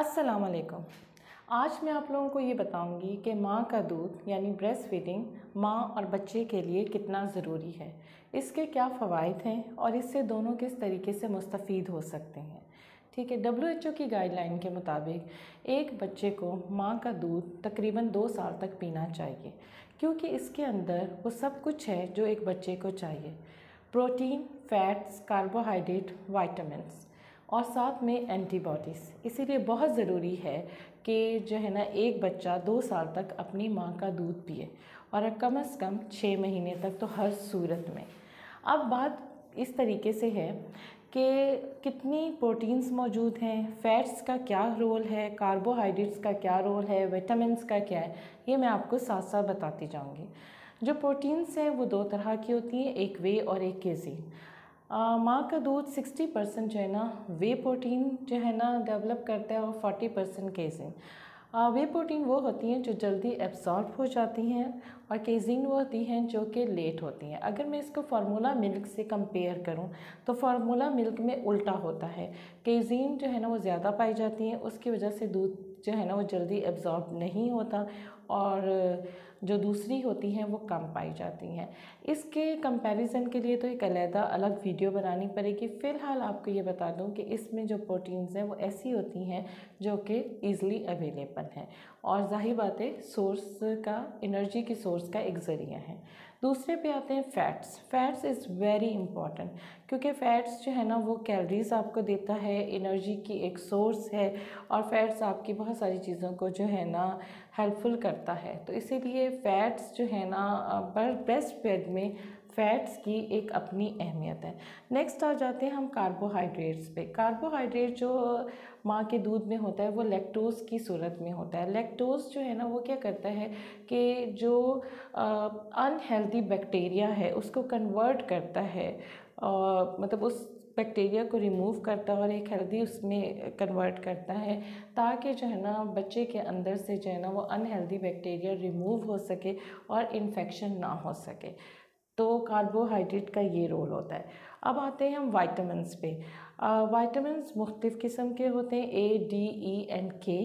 अस्सलाम वालेकुम। आज मैं आप लोगों को ये बताऊंगी कि माँ का दूध यानी ब्रेस्ट फीडिंग माँ और बच्चे के लिए कितना ज़रूरी है, इसके क्या फ़वाइद हैं और इससे दोनों किस तरीके से मुस्तफ़ीद हो सकते हैं। ठीक है, WHO की गाइडलाइन के मुताबिक एक बच्चे को माँ का दूध तकरीबन 2 साल तक पीना चाहिए, क्योंकि इसके अंदर वो सब कुछ है जो एक बच्चे को चाहिए। प्रोटीन, फैट्स, कार्बोहाइड्रेट, विटामिन्स और साथ में एंटीबॉडीज़। इसीलिए बहुत ज़रूरी है कि जो है ना एक बच्चा 2 साल तक अपनी माँ का दूध पिए और कम से कम 6 महीने तक तो हर सूरत में। अब बात इस तरीके से है कि कितनी प्रोटीन्स मौजूद हैं, फ़ैट्स का क्या रोल है, कार्बोहाइड्रेट्स का क्या रोल है, विटामिन्स का क्या है, ये मैं आपको साथ साथ बताती जाऊँगी। जो प्रोटीन्स हैं वो 2 तरह की होती हैं, एक वे और एक केज़ीन। माँ का दूध 60% जो है ना वे प्रोटीन जो है ना डेवलप करता है और 40% केज़ीन। वे प्रोटीन वो होती हैं जो जल्दी एब्जॉर्ब हो जाती हैं और केज़ीन वो होती हैं जो कि लेट होती हैं। अगर मैं इसको फार्मूला मिल्क से कंपेयर करूं तो फार्मूला मिल्क में उल्टा होता है, केज़ीन जो है ना वो ज़्यादा पाई जाती हैं, उसकी वजह से दूध जो है ना वो जल्दी एब्जॉर्ब नहीं होता और जो दूसरी होती हैं वो कम पाई जाती हैं। इसके कंपैरिजन के लिए तो एक अलग अलग वीडियो बनानी पड़ेगी। फ़िलहाल आपको ये बता दूं कि इसमें जो प्रोटीन्स हैं वो ऐसी होती हैं जो कि ईज़िली अवेलेबल हैं और ज़ाहिर बात है सोर्स का, एनर्जी की सोर्स का एक ज़रिया है। दूसरे पे आते हैं fats. Fats is very important, क्योंकि फ़ैट्स जो है ना वो कैलोरीज़ आपको देता है, एनर्जी की एक सोर्स है और फ़ैट्स आपकी बहुत सारी चीज़ों को जो है ना हेल्पफुल करता है। तो इसीलिए फ़ैट्स जो है ना ब्रेस्ट फीड में फ़ैट्स की एक अपनी अहमियत है। नेक्स्ट आ जाते हैं हम कार्बोहाइड्रेट्स पे। कार्बोहाइड्रेट जो माँ के दूध में होता है वो लैक्टोज़ की सूरत में होता है। लैक्टोज़ जो है ना वो क्या करता है कि जो अनहेल्दी बैक्टीरिया है उसको कन्वर्ट करता है, मतलब उस बैक्टीरिया को रिमूव करता है और एक हेल्दी उसमें कन्वर्ट करता है, ताकि जो है ना बच्चे के अंदर से जो है ना वो अनहेल्दी बैक्टीरिया रिमूव हो सके और इन्फेक्शन ना हो सके। तो कार्बोहाइड्रेट का ये रोल होता है। अब आते हैं हम वाइटामिन्स पे। वाइटामिन्स मुख्तलिफ़ किस्म के होते हैं, A, D, E and K।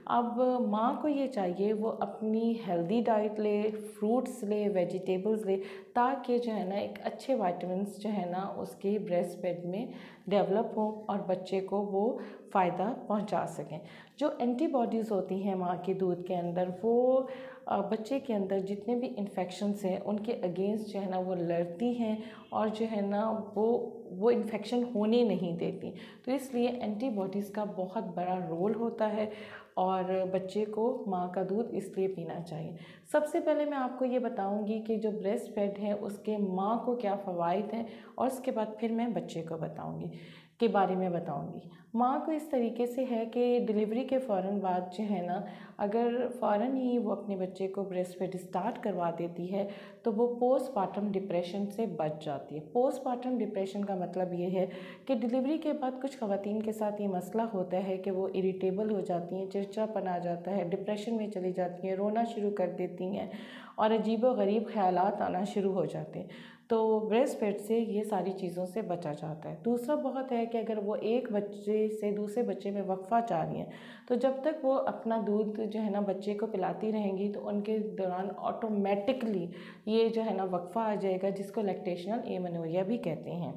अब माँ को ये चाहिए वो अपनी हेल्दी डाइट ले, फ्रूट्स ले, वेजिटेबल्स ले, ताकि जो है ना एक अच्छे वाइटामिन्स जो है ना उसके ब्रेस्ट फीड में डेवलप हो और बच्चे को वो फ़ायदा पहुंचा सकें। जो एंटीबॉडीज़ होती हैं माँ के दूध के अंदर वो बच्चे के अंदर जितने भी इन्फेक्शंस हैं उनके अगेंस्ट जो है ना वो लड़ती हैं और जो है ना वो इन्फेक्शन होने नहीं देती। तो इसलिए एंटीबॉडीज़ का बहुत बड़ा रोल होता है और बच्चे को माँ का दूध इसलिए पीना चाहिए। सबसे पहले मैं आपको ये बताऊंगी कि जो ब्रेस्ट फीड है उसके माँ को क्या फ़वाइद हैं और उसके बाद फिर मैं बच्चे को बताऊंगी के बारे में बताऊंगी। माँ को इस तरीके से है कि डिलीवरी के फ़ौरन बाद जो है ना अगर फ़ौरन ही वो अपने बच्चे को ब्रेस्ट फीड स्टार्ट करवा देती है तो वो पोस्टमार्टम डिप्रेशन से बच जाती है। पोस्टमार्टम डिप्रेशन का मतलब ये है कि डिलीवरी के बाद कुछ ख़वातीन के साथ ये मसला होता है कि वो इरिटेबल हो जाती हैं, चिड़चिड़ापन आ जाता है, डिप्रेशन में चली जाती हैं, रोना शुरू कर देती हैं और अजीबोगरीब ख़यालात आना शुरू हो जाते हैं। तो ब्रेस्ट फीड से ये सारी चीज़ों से बचा जाता है। दूसरा बहुत है कि अगर वो एक बच्चे से दूसरे बच्चे में वक्फा चाह रही हैं तो जब तक वो अपना दूध जो है ना बच्चे को पिलाती रहेंगी तो उनके दौरान ऑटोमेटिकली ये जो है ना वक्फा आ जाएगा, जिसको लैक्टेशनल एमेनोरिया भी कहते हैं।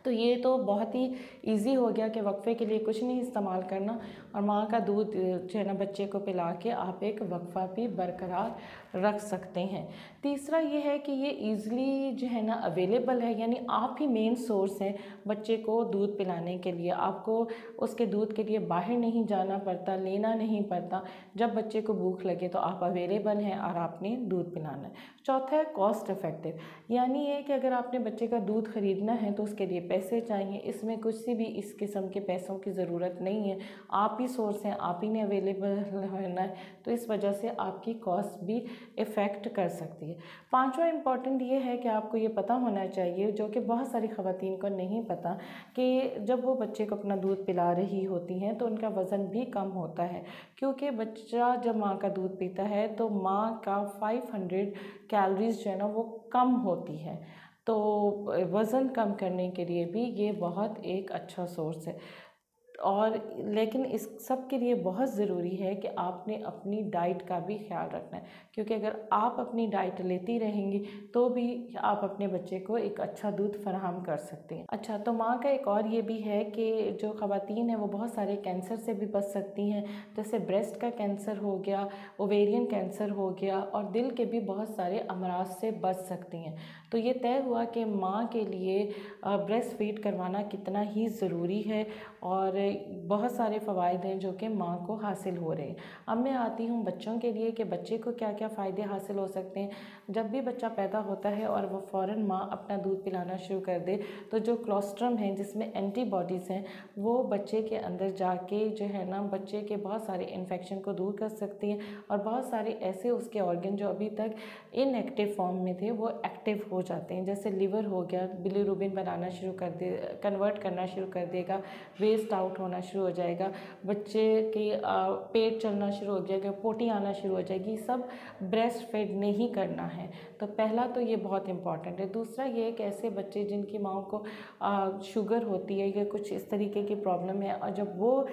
तो ये तो बहुत ही इजी हो गया कि वक्फे के लिए कुछ नहीं इस्तेमाल करना और माँ का दूध जो है ना बच्चे को पिला के आप एक वक्फा भी बरकरार रख सकते हैं। तीसरा ये है कि ये ईज़िली जो है ना अवेलेबल है, यानी आप ही मेन सोर्स हैं बच्चे को दूध पिलाने के लिए। आपको उसके दूध के लिए बाहर नहीं जाना पड़ता, लेना नहीं पड़ता। जब बच्चे को भूख लगे तो आप अवेलेबल हैं और आपने दूध पिलाना है। चौथा है कॉस्ट इफ़ेक्टिव, यानी ये कि अगर आपने बच्चे का दूध ख़रीदना है तो उसके लिए पैसे चाहिए। इसमें कुछ सी भी इस किस्म के पैसों की ज़रूरत नहीं है, आप ही सोर्स हैं, आप ही ने अवेलेबल रहना है, तो इस वजह से आपकी कॉस्ट भी इफ़ेक्ट कर सकती है। पांचवा इम्पॉर्टेंट ये है कि आपको ये पता होना चाहिए, जो कि बहुत सारी ख़वातीन को नहीं पता, कि जब वो बच्चे को अपना दूध पिला रही होती हैं तो उनका वज़न भी कम होता है, क्योंकि बच्चा जब माँ का दूध पीता है तो माँ का 500 कैलोरीज जो है ना वो कम होती है। तो वज़न कम करने के लिए भी ये बहुत एक अच्छा सोर्स है। और लेकिन इस सब के लिए बहुत ज़रूरी है कि आपने अपनी डाइट का भी ख्याल रखना है, क्योंकि अगर आप अपनी डाइट लेती रहेंगी तो भी आप अपने बच्चे को एक अच्छा दूध फराहम कर सकते हैं। अच्छा, तो माँ का एक और ये भी है कि जो ख़वातीन हैं वो बहुत सारे कैंसर से भी बच सकती हैं, जैसे ब्रेस्ट का कैंसर हो गया, ओवेरियन कैंसर हो गया, और दिल के भी बहुत सारे अमराज से बच सकती हैं। तो ये तय हुआ कि माँ के लिए ब्रेस्ट फीड करवाना कितना ही ज़रूरी है, और बहुत सारे फ़वाइद हैं जो कि माँ को हासिल हो रहे हैं। अब मैं आती हूँ बच्चों के लिए कि बच्चे को क्या क्या फ़ायदे हासिल हो सकते हैं। जब भी बच्चा पैदा होता है और वो फ़ौरन माँ अपना दूध पिलाना शुरू कर दे, तो जो क्लोस्ट्रम है जिसमें एंटीबॉडीज़ हैं, वो बच्चे के अंदर जाके जो है ना बच्चे के बहुत सारे इन्फेक्शन को दूर कर सकती हैं, और बहुत सारे ऐसे उसके ऑर्गन जो अभी तक इनएक्टिव फॉर्म में थे वो एक्टिव हो जाते हैं। जैसे लिवर हो गया, बिलीरुबिन बनाना शुरू कर दे, कन्वर्ट करना शुरू कर देगा, वेस्ट आउट होना शुरू हो जाएगा, बच्चे के पेट चलना शुरू हो जाएगा, पोटी आना शुरू हो जाएगी। सब ब्रेस्ट फीड ने ही करना है। तो पहला तो ये बहुत इंपॉर्टेंट है। दूसरा ये कि ऐसे बच्चे जिनकी माँ को शुगर होती है या कुछ इस तरीके की प्रॉब्लम है, और जब वो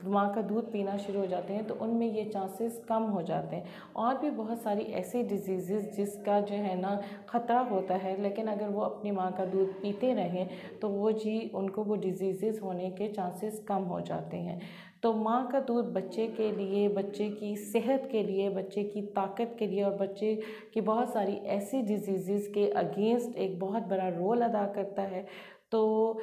माँ का दूध पीना शुरू हो जाते हैं तो उनमें ये चांसेस कम हो जाते हैं। और भी बहुत सारी ऐसी डिजीज़ जिसका जो है ना ख़तरा होता है, लेकिन अगर वो अपनी माँ का दूध पीते रहें तो उनको वो डिजीज़ होने के चांसेस कम हो जाते हैं। तो माँ का दूध बच्चे के लिए, बच्चे की सेहत के लिए, बच्चे की ताकत के लिए, और बच्चे की बहुत सारी ऐसी डिजीज़ के अगेंस्ट एक बहुत बड़ा रोल अदा करता है। तो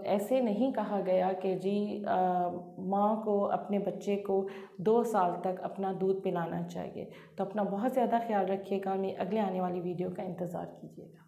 ऐसे नहीं कहा गया कि जी माँ को अपने बच्चे को 2 साल तक अपना दूध पिलाना चाहिए। तो अपना बहुत ज़्यादा ख्याल रखिएगा। मैं अगले आने वाली वीडियो का इंतज़ार कीजिएगा।